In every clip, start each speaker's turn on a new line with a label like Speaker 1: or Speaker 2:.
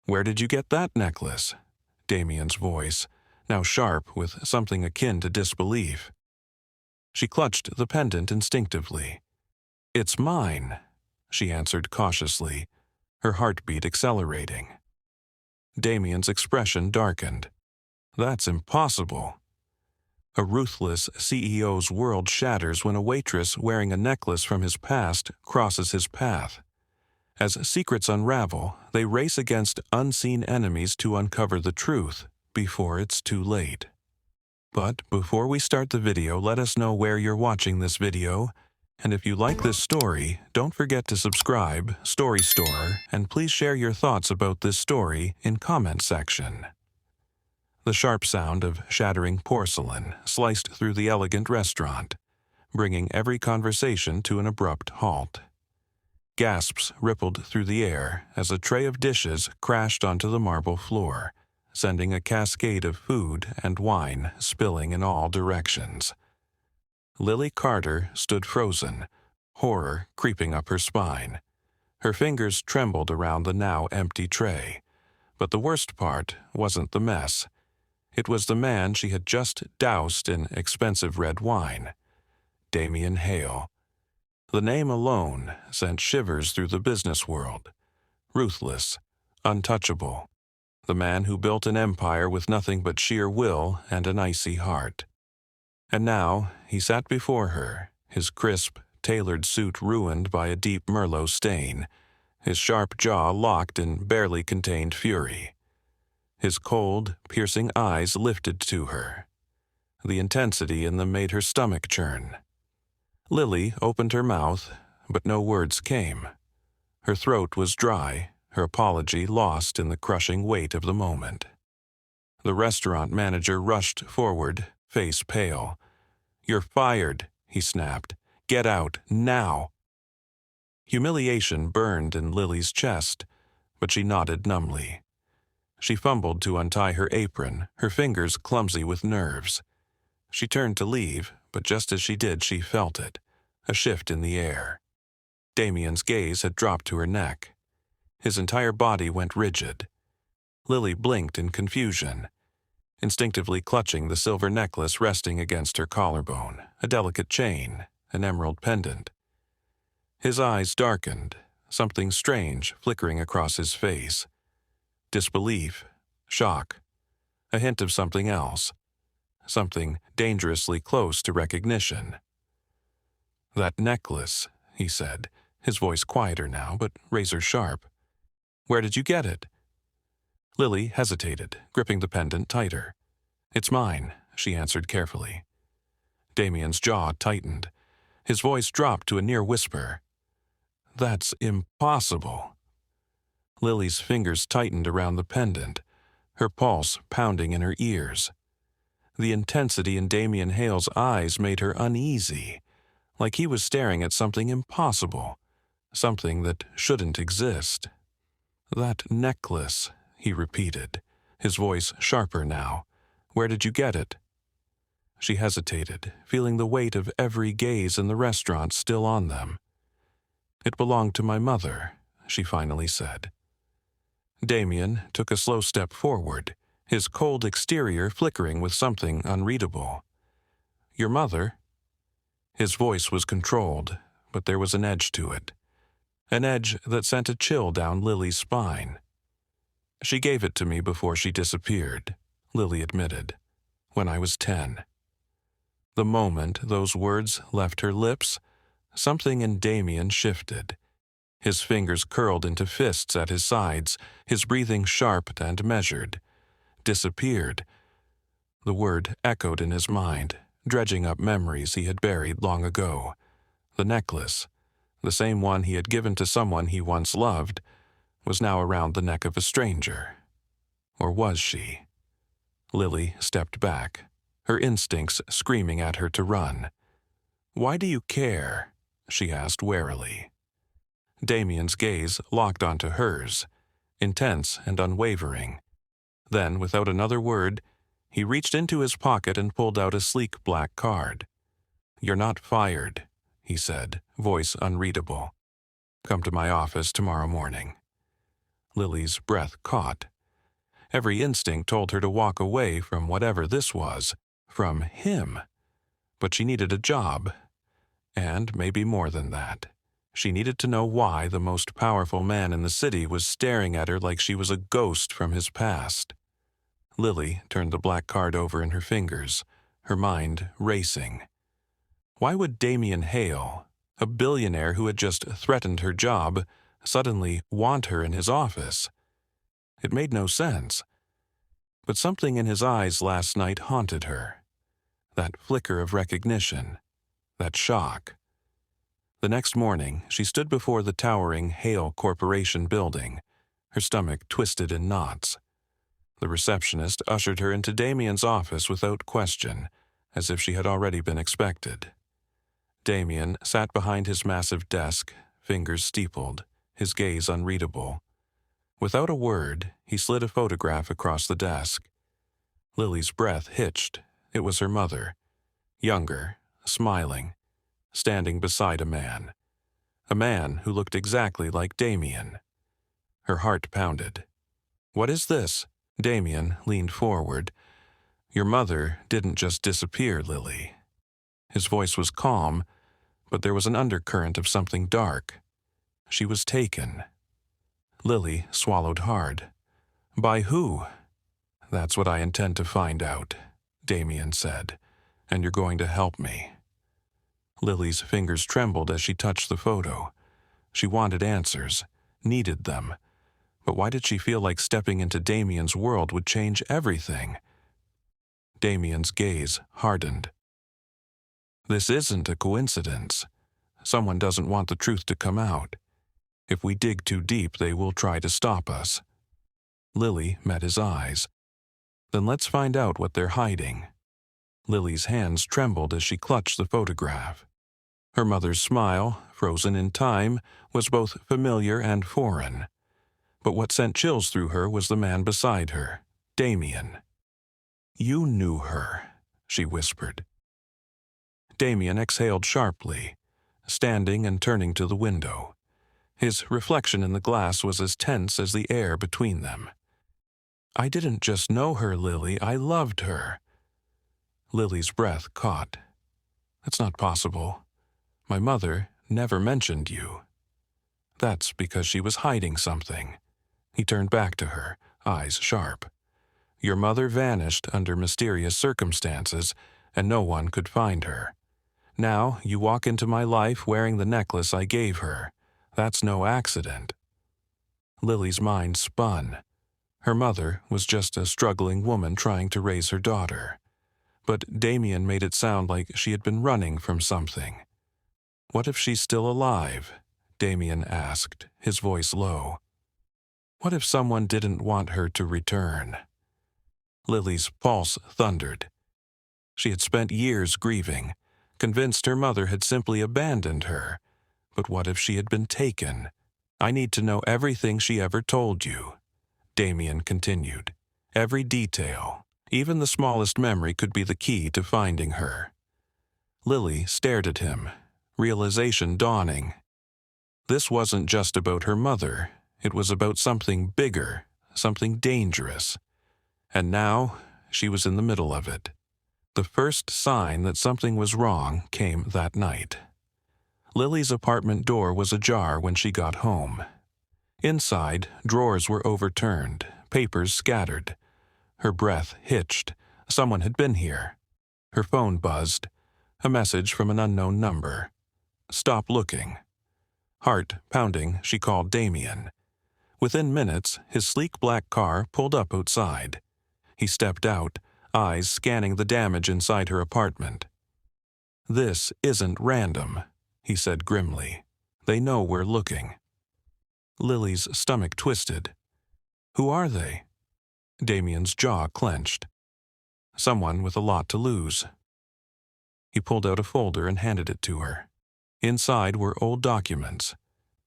Speaker 1: "Where did you get that necklace?" Damien's voice, now sharp with something akin to disbelief. She clutched the pendant instinctively. "It's mine," she answered cautiously, her heartbeat accelerating. Damien's expression darkened. "That's impossible." A ruthless CEO's world shatters when a waitress wearing a necklace from his past crosses his path. As secrets unravel, they race against unseen enemies to uncover the truth before it's too late. But before we start the video, let us know where you're watching this video. And if you like this story, don't forget to subscribe, Story Store, and please share your thoughts about this story in comment section. The sharp sound of shattering porcelain sliced through the elegant restaurant, bringing every conversation to an abrupt halt. Gasps rippled through the air as a tray of dishes crashed onto the marble floor, sending a cascade of food and wine spilling in all directions. Lily Carter stood frozen, horror creeping up her spine. Her fingers trembled around the now empty tray. But the worst part wasn't the mess. It was the man she had just doused in expensive red wine. Damien Hale. The name alone sent shivers through the business world. Ruthless, untouchable. The man who built an empire with nothing but sheer will and an icy heart. And now he sat before her, his crisp, tailored suit ruined by a deep Merlot stain, his sharp jaw locked in barely contained fury. His cold, piercing eyes lifted to her. The intensity in them made her stomach churn. Lily opened her mouth, but no words came. Her throat was dry, her apology lost in the crushing weight of the moment. The restaurant manager rushed forward, face pale. "You're fired," he snapped. "Get out, now." Humiliation burned in Lily's chest, but she nodded numbly. She fumbled to untie her apron, her fingers clumsy with nerves. She turned to leave, but just as she did, she felt it, a shift in the air. Damien's gaze had dropped to her neck. His entire body went rigid. Lily blinked in confusion, instinctively clutching the silver necklace resting against her collarbone, a delicate chain, an emerald pendant. His eyes darkened, something strange flickering across his face. Disbelief, shock, a hint of something else, something dangerously close to recognition. "That necklace," he said, his voice quieter now, but razor sharp. "Where did you get it?" Lily hesitated, gripping the pendant tighter. "It's mine," she answered carefully. Damien's jaw tightened. His voice dropped to a near whisper. "That's impossible." Lily's fingers tightened around the pendant, her pulse pounding in her ears. The intensity in Damien Hale's eyes made her uneasy, like he was staring at something impossible, something that shouldn't exist. "That necklace," he repeated, his voice sharper now. "Where did you get it?" She hesitated, feeling the weight of every gaze in the restaurant still on them. "It belonged to my mother," she finally said. Damien took a slow step forward, his cold exterior flickering with something unreadable. "Your mother?" His voice was controlled, but there was an edge to it. An edge that sent a chill down Lily's spine. "She gave it to me before she disappeared," Lily admitted, "when I was 10. The moment those words left her lips, something in Damien shifted. His fingers curled into fists at his sides, his breathing sharp and measured. "Disappeared." The word echoed in his mind, dredging up memories he had buried long ago. The necklace, the same one he had given to someone he once loved, was now around the neck of a stranger. Or was she? Lily stepped back, her instincts screaming at her to run. "Why do you care?" she asked warily. Damien's gaze locked onto hers, intense and unwavering. Then, without another word, he reached into his pocket and pulled out a sleek black card. "You're not fired," he said, voice unreadable. "Come to my office tomorrow morning." Lily's breath caught. Every instinct told her to walk away from whatever this was, from him. But she needed a job, and maybe more than that. She needed to know why the most powerful man in the city was staring at her like she was a ghost from his past. Lily turned the black card over in her fingers, her mind racing. Why would Damien Hale, a billionaire who had just threatened her job, suddenly want her in his office? It made no sense. But something in his eyes last night haunted her. That flicker of recognition, that shock. The next morning, she stood before the towering Hale Corporation building, her stomach twisted in knots. The receptionist ushered her into Damien's office without question, as if she had already been expected. Damien sat behind his massive desk, fingers steepled, his gaze unreadable. Without a word, he slid a photograph across the desk. Lily's breath hitched. It was her mother, younger, smiling, standing beside a man who looked exactly like Damien. Her heart pounded. "What is this?" Damien leaned forward. "Your mother didn't just disappear, Lily." His voice was calm, but there was an undercurrent of something dark. She was taken. Lily swallowed hard. "By who?" "That's what I intend to find out," Damien said, "and you're going to help me." Lily's fingers trembled as she touched the photo. She wanted answers, needed them. But why did she feel like stepping into Damien's world would change everything? Damien's gaze hardened. "This isn't a coincidence. Someone doesn't want the truth to come out. If we dig too deep, they will try to stop us." Lily met his eyes. "Then let's find out what they're hiding." Lily's hands trembled as she clutched the photograph. Her mother's smile, frozen in time, was both familiar and foreign. But what sent chills through her was the man beside her, Damien. "You knew her," she whispered. Damien exhaled sharply, standing and turning to the window. His reflection in the glass was as tense as the air between them. "I didn't just know her, Lily. I loved her." Lily's breath caught. "That's not possible. My mother never mentioned you." "That's because she was hiding something." He turned back to her, eyes sharp. "Your mother vanished under mysterious circumstances, and no one could find her. Now you walk into my life wearing the necklace I gave her. That's no accident." Lily's mind spun. Her mother was just a struggling woman trying to raise her daughter. But Damien made it sound like she had been running from something. "What if she's still alive?" Damien asked, his voice low. "What if someone didn't want her to return?" Lily's pulse thundered. She had spent years grieving, convinced her mother had simply abandoned her. But what if she had been taken? "I need to know everything she ever told you," Damien continued. "Every detail, even the smallest memory, could be the key to finding her." Lily stared at him, realization dawning. This wasn't just about her mother. It was about something bigger, something dangerous. And now she was in the middle of it. The first sign that something was wrong came that night. Lily's apartment door was ajar when she got home. Inside, drawers were overturned, papers scattered. Her breath hitched. Someone had been here. Her phone buzzed. A message from an unknown number. "Stop looking." Heart pounding, she called Damien. Within minutes, his sleek black car pulled up outside. He stepped out, eyes scanning the damage inside her apartment. "This isn't random," he said grimly. "They know we're looking." Lily's stomach twisted. "Who are they?" Damien's jaw clenched. "Someone with a lot to lose." He pulled out a folder and handed it to her. Inside were old documents,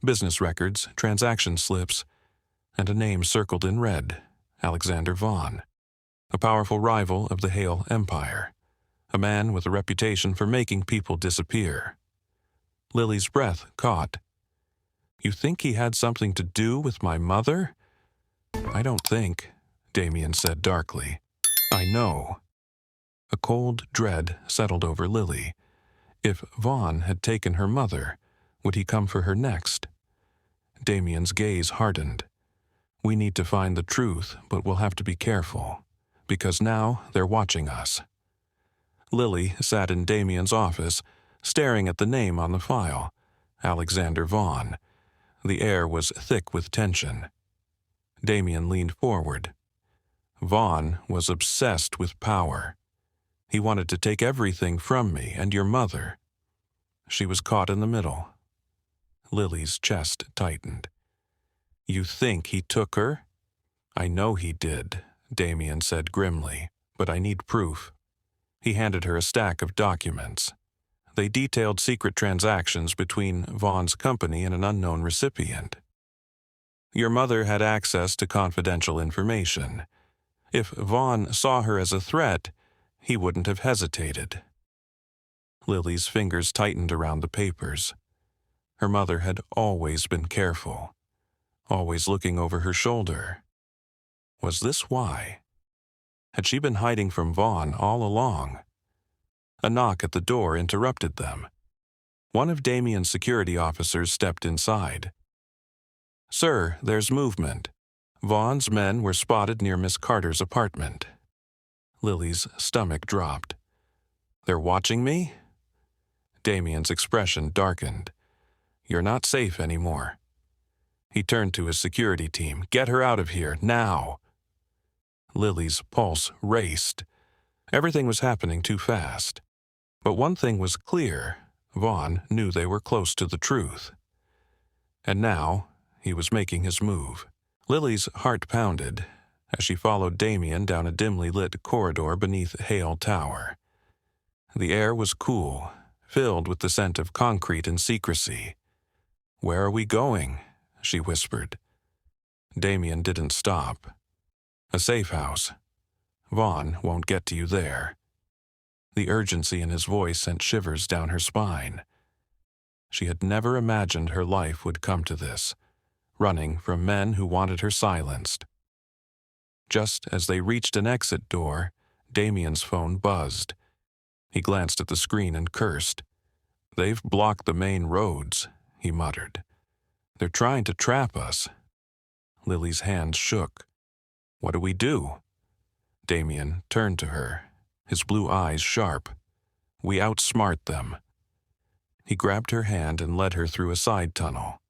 Speaker 1: business records, transaction slips, and a name circled in red, Alexander Vaughn, a powerful rival of the Hale Empire, a man with a reputation for making people disappear. Lily's breath caught. "You think he had something to do with my mother?" I don't think, Damien said darkly. I know. A cold dread settled over Lily. If Vaughn had taken her mother, would he come for her next? Damien's gaze hardened. We need to find the truth, but we'll have to be careful, because now they're watching us. Lily sat in Damien's office, staring at the name on the file, Alexander Vaughn. The air was thick with tension. Damien leaned forward. Vaughn was obsessed with power. He wanted to take everything from me and your mother. She was caught in the middle. Lily's chest tightened. You think he took her? I know he did, Damien said grimly, but I need proof. He handed her a stack of documents. They detailed secret transactions between Vaughn's company and an unknown recipient. Your mother had access to confidential information. If Vaughn saw her as a threat, he wouldn't have hesitated. Lily's fingers tightened around the papers. Her mother had always been careful, always looking over her shoulder. Was this why? Had she been hiding from Vaughn all along? A knock at the door interrupted them. One of Damien's security officers stepped inside. Sir, there's movement. Vaughn's men were spotted near Miss Carter's apartment. Lily's stomach dropped. They're watching me? Damien's expression darkened. You're not safe anymore. He turned to his security team. Get her out of here, now. Lily's pulse raced. Everything was happening too fast. But one thing was clear. Vaughn knew they were close to the truth. And now, he was making his move. Lily's heart pounded as she followed Damien down a dimly lit corridor beneath Hale Tower. The air was cool, filled with the scent of concrete and secrecy. Where are we going? She whispered. Damien didn't stop. A safe house. Vaughn won't get to you there. The urgency in his voice sent shivers down her spine. She had never imagined her life would come to this, running from men who wanted her silenced. Just as they reached an exit door, Damien's phone buzzed. He glanced at the screen and cursed. They've blocked the main roads, he muttered. They're trying to trap us. Lily's hands shook. What do we do? Damien turned to her, his blue eyes sharp. We outsmart them. He grabbed her hand and led her through a side tunnel.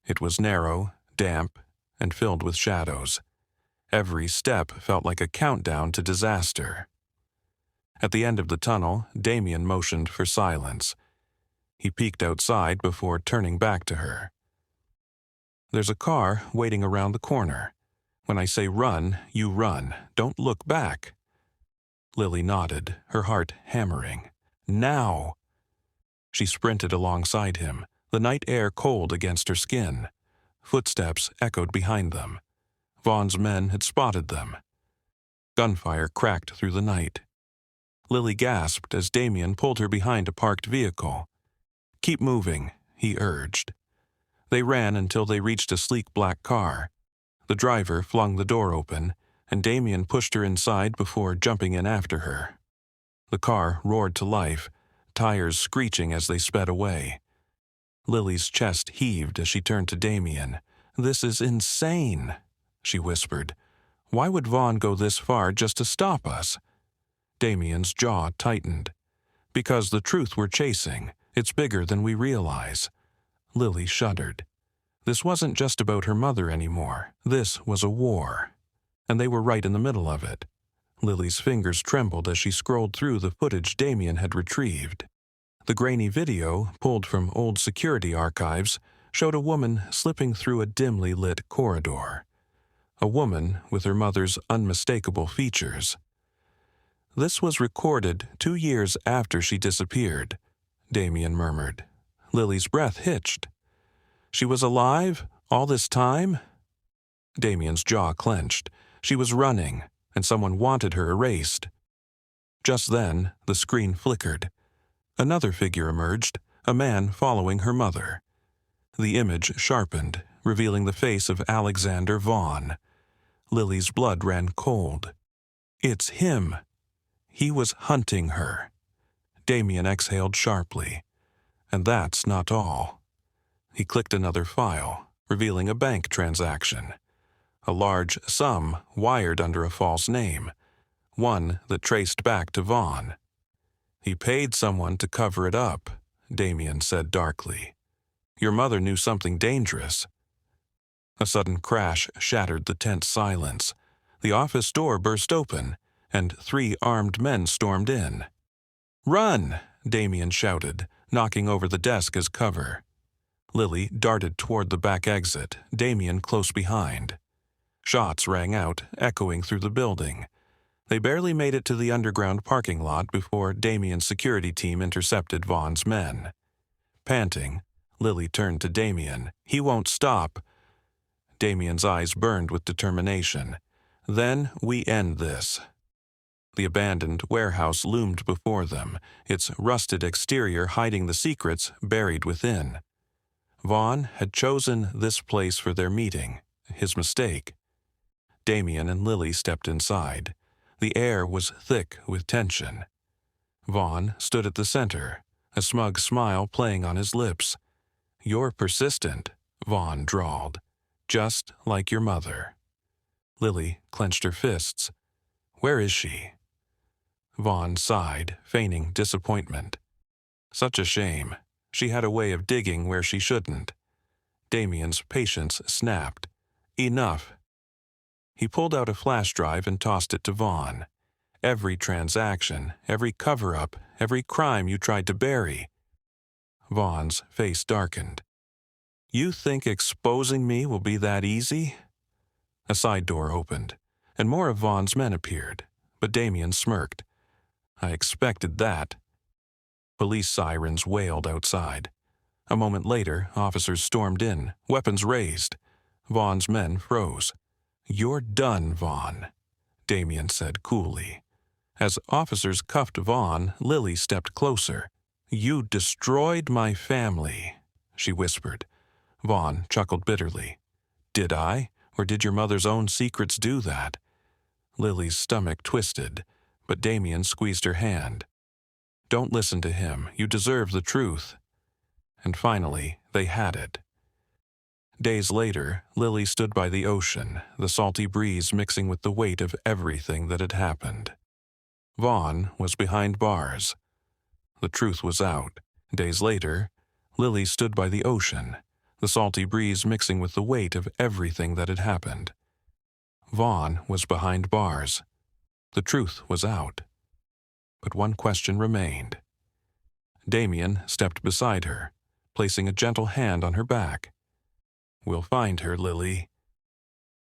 Speaker 1: It was narrow, damp, and filled with shadows. Every step felt like a countdown to disaster. At the end of the tunnel, Damien motioned for silence. He peeked outside before turning back to her. There's a car waiting around the corner. When I say run, you run. Don't look back. Lily nodded, her heart hammering. Now! She sprinted alongside him, the night air cold against her skin. Footsteps echoed behind them. Vaughn's men had spotted them. Gunfire cracked through the night. Lily gasped as Damien pulled her behind a parked vehicle. Keep moving, he urged. They ran until they reached a sleek black car. The driver flung the door open, and Damien pushed her inside before jumping in after her. The car roared to life, tires screeching as they sped away. Lily's chest heaved as she turned to Damien. This is insane, she whispered. Why would Vaughn go this far just to stop us? Damien's jaw tightened. Because the truth we're chasing, it's bigger than we realize. Lily shuddered. This wasn't just about her mother anymore. This was a war. And they were right in the middle of it. Lily's fingers trembled as she scrolled through the footage Damien had retrieved. The grainy video, pulled from old security archives, showed a woman slipping through a dimly lit corridor. A woman with her mother's unmistakable features. This was recorded 2 years after she disappeared, Damien murmured. Lily's breath hitched. She was alive all this time? Damien's jaw clenched. She was running, and someone wanted her erased. Just then, the screen flickered. Another figure emerged, a man following her mother. The image sharpened, revealing the face of Alexander Vaughn. Lily's blood ran cold. It's him. He was hunting her. Damien exhaled sharply. And that's not all. He clicked another file, revealing a bank transaction. A large sum wired under a false name, one that traced back to Vaughn. He paid someone to cover it up, Damien said darkly. Your mother knew something dangerous. A sudden crash shattered the tense silence. The office door burst open, and 3 armed men stormed in. Run! Damien shouted, knocking over the desk as cover. Lily darted toward the back exit, Damien close behind. Shots rang out, echoing through the building. They barely made it to the underground parking lot before Damien's security team intercepted Vaughn's men. Panting, Lily turned to Damien. He won't stop. Damien's eyes burned with determination. Then we end this. The abandoned warehouse loomed before them, its rusted exterior hiding the secrets buried within. Vaughn had chosen this place for their meeting, his mistake. Damien and Lily stepped inside. The air was thick with tension. Vaughn stood at the center, a smug smile playing on his lips. You're persistent, Vaughn drawled, just like your mother. Lily clenched her fists. Where is she? Vaughn sighed, feigning disappointment. Such a shame. She had a way of digging where she shouldn't. Damien's patience snapped. Enough. He pulled out a flash drive and tossed it to Vaughn. Every transaction, every cover-up, every crime you tried to bury. Vaughn's face darkened. You think exposing me will be that easy? A side door opened, and more of Vaughn's men appeared, but Damien smirked. I expected that. Police sirens wailed outside. A moment later, officers stormed in, weapons raised. Vaughn's men froze. You're done, Vaughn, Damien said coolly. As officers cuffed Vaughn, Lily stepped closer. You destroyed my family, she whispered. Vaughn chuckled bitterly. Did I, or did your mother's own secrets do that? Lily's stomach twisted, but Damien squeezed her hand. Don't listen to him. You deserve the truth. And finally, they had it. Days later, Lily stood by the ocean, the salty breeze mixing with the weight of everything that had happened. Vaughn was behind bars. The truth was out. Days later, Lily stood by the ocean, the salty breeze mixing with the weight of everything that had happened. Vaughn was behind bars. The truth was out. But one question remained. Damien stepped beside her, placing a gentle hand on her back. We'll find her, Lily.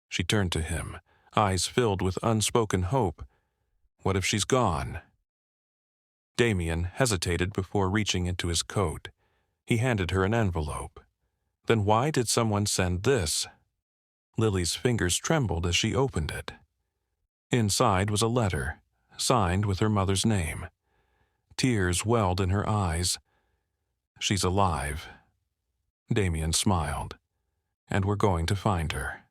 Speaker 1: She turned to him, eyes filled with unspoken hope. What if she's gone? Damien hesitated before reaching into his coat. He handed her an envelope. Then why did someone send this? Lily's fingers trembled as she opened it. Inside was a letter, signed with her mother's name. Tears welled in her eyes. She's alive. Damien smiled. And we're going to find her.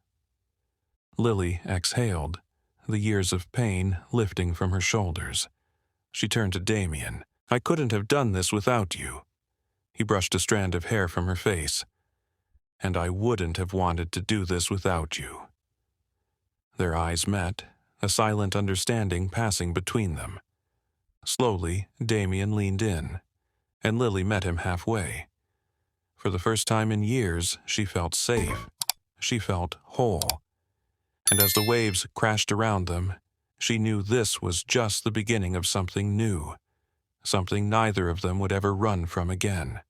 Speaker 1: Lily exhaled, the years of pain lifting from her shoulders. She turned to Damien. I couldn't have done this without you. He brushed a strand of hair from her face. And I wouldn't have wanted to do this without you. Their eyes met, a silent understanding passing between them. Slowly, Damien leaned in, and Lily met him halfway. For the first time in years, she felt safe. She felt whole. And as the waves crashed around them, she knew this was just the beginning of something new, something neither of them would ever run from again.